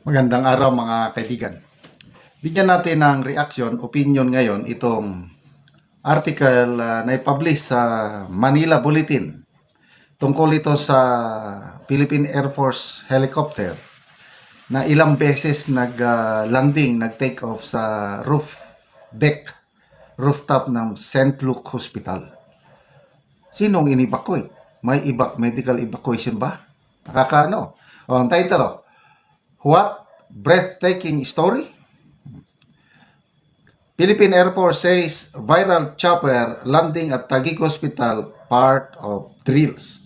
Magandang araw mga kaibigan. Bigyan natin ng reaction, opinion ngayon itong article na i-publish sa Manila Bulletin tungkol ito sa Philippine Air Force helicopter na ilang beses nag-landing, nag-take off sa rooftop ng St. Luke Hospital. Sinong in-evacuate? May medical evacuation ba? Nakakaano? Ang title, What Breathtaking Story? Philippine Air Force says viral chopper landing at Taguig Hospital part of drills.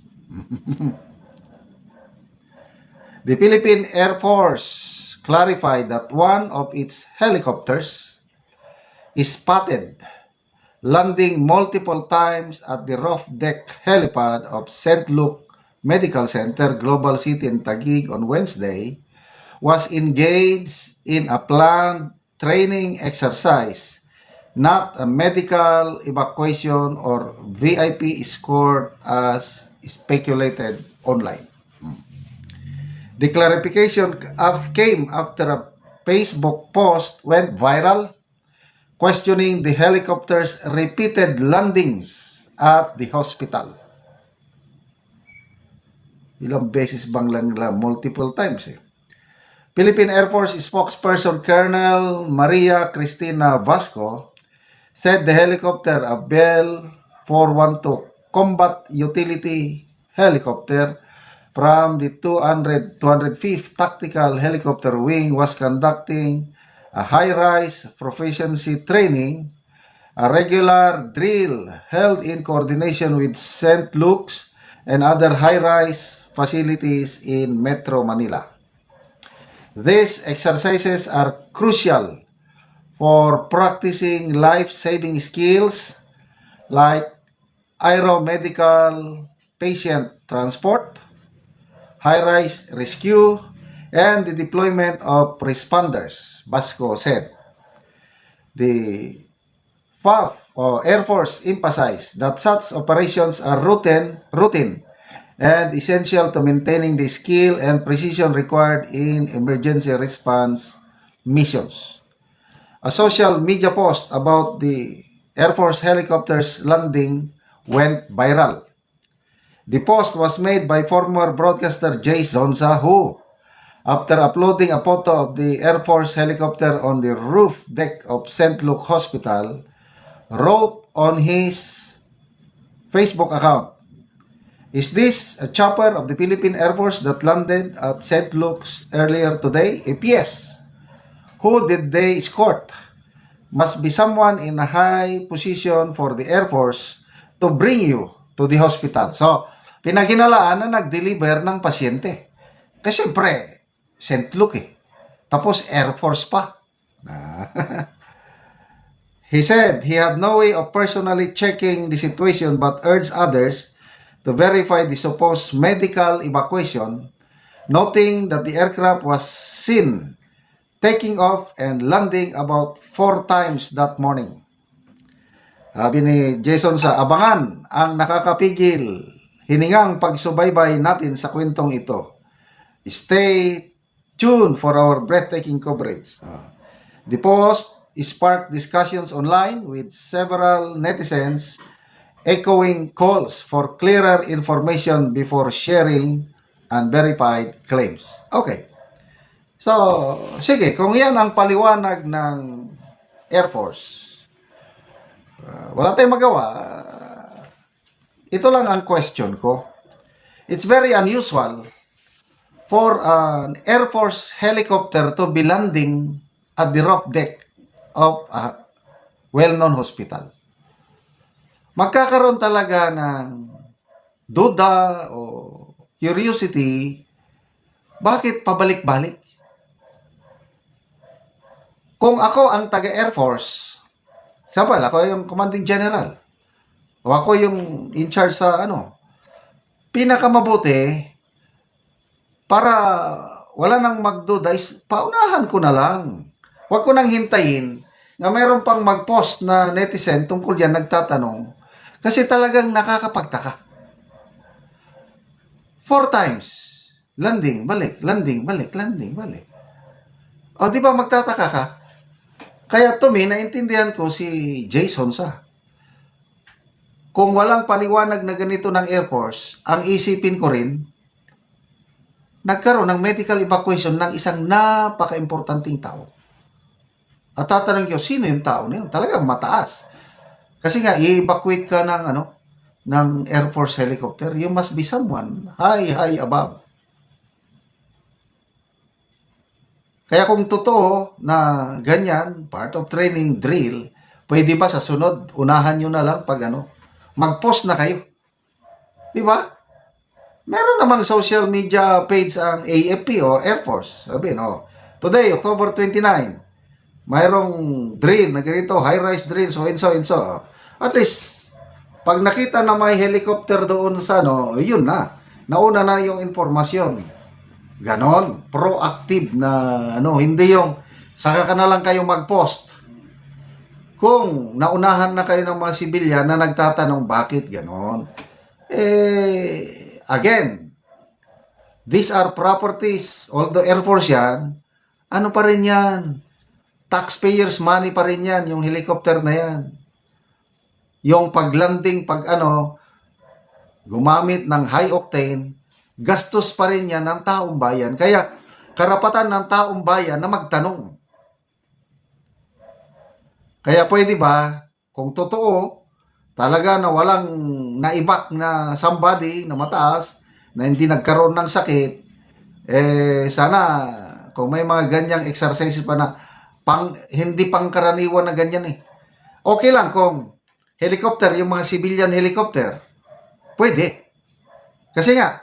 The Philippine Air Force clarified that one of its helicopters is spotted landing multiple times at the roof deck helipad of St. Luke Medical Center, Global City in Taguig on Wednesday, was engaged in a planned training exercise, not a medical evacuation or VIP escort as speculated online. The clarification came after a Facebook post went viral questioning the helicopter's repeated landings at the hospital. Ilang beses bang lang multiple times eh. Philippine Air Force spokesperson Colonel Maria Cristina Vasco said the helicopter, a Bell 412 combat utility helicopter from the 205th Tactical Helicopter Wing, was conducting a high-rise proficiency training, a regular drill held in coordination with St. Luke's and other high-rise facilities in Metro Manila. These exercises are crucial for practicing life-saving skills like aeromedical patient transport, high-rise rescue, and the deployment of responders, Vasco said. The FAF or Air Force emphasized that such operations are routine and essential to maintaining the skill and precision required in emergency response missions. A social media post about the Air Force helicopter's landing went viral. The post was made by former broadcaster Jay Zonza, who, after uploading a photo of the Air Force helicopter on the roof deck of St. Luke Hospital, wrote on his Facebook account, "Is this a chopper of the Philippine Air Force that landed at St. Luke's earlier today? If yes, who did they escort? Must be someone in a high position for the Air Force to bring you to the hospital." So, pinaginalaan na nag-deliver ng pasyente. Kasi siyempre, St. Luke eh. Tapos Air Force pa. He said he had no way of personally checking the situation but urged others to verify the supposed medical evacuation, noting that the aircraft was seen taking off and landing about 4 times that morning. Sabi ni Jason sa abangan ang nakakapigil hiningang pagsubaybay natin sa kwentong ito. Stay tuned for our breathtaking coverage. The post sparked discussions online with several netizens echoing calls for clearer information before sharing unverified claims. Okay. So, sige, kung yan ang paliwanag ng Air Force, wala tayong magawa. Ito lang ang question ko. It's very unusual for an Air Force helicopter to be landing at the roof deck of a well-known hospital. Magkakaroon talaga ng duda o curiosity, bakit pabalik-balik? Kung ako ang taga-Air Force, example, ako yung commanding general, o ako yung in charge sa pinakamabuti, para wala nang magduda, is paunahan ko na lang. Huwag ko nang hintayin na mayroon pang mag-post na netizen tungkol yan, nagtatanong. Kasi talagang nakakapagtaka. 4 times. Landing, balik, landing, balik, landing, balik. O, di ba magtataka ka? Kaya to me, naintindihan ko si Jason sa. Kung walang paliwanag na ganito ng Air Force, ang isipin ko rin, nagkaroon ng medical evacuation ng isang napaka-importanting tao. At tatanong ko, sino yung tao na yun? Talagang mataas. Kasi nga, i-evacuate ka ng Air Force helicopter, you must be someone high above. Kaya kung totoo na ganyan, part of training drill, pwede ba sa sunod, unahan nyo na lang pag mag-post na kayo. Di ba? Meron namang social media page ang AFP o Air Force. Sabihin, today, October 29, mayroong drill na ganito, high-rise drill, so and so. At least, pag nakita na may helicopter doon sa yun na. Nauna na yung informasyon. Ganon, proactive na hindi yung saka ka na lang kayo mag-post. Kung naunahan na kayo ng mga sibilyan na nagtatanong bakit ganon. Again, these are properties, although Air Force yan, ano pa rin yan? Taxpayers money pa rin yan, yung helicopter na yan. Yung paglanding, gumamit ng high octane, gastos pa rin yan ng taong bayan. Kaya, karapatan ng taong bayan na magtanong. Kaya pwede ba, kung totoo, talaga na walang naibak na somebody na mataas, na hindi nagkaroon ng sakit, sana, kung may mga ganyang exercises pa na, hindi pangkaraniwan na ganyan Okay lang kung helicopter, yung mga civilian helicopter, pwede. Kasi nga,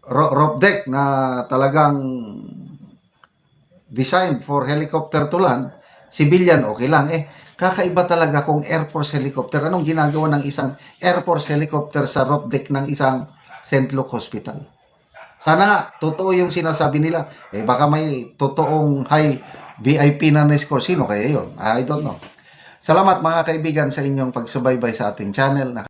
rope deck na talagang designed for helicopter to land, civilian, okay lang. Kakaiba talaga kung Air Force helicopter. Anong ginagawa ng isang Air Force helicopter sa rope deck ng isang St. Luke Hospital? Sana nga, totoo yung sinasabi nila. Baka may totoong high VIP na na-score. Sino kaya yun? I don't know. Salamat mga kaibigan sa inyong pagsubaybay sa ating channel.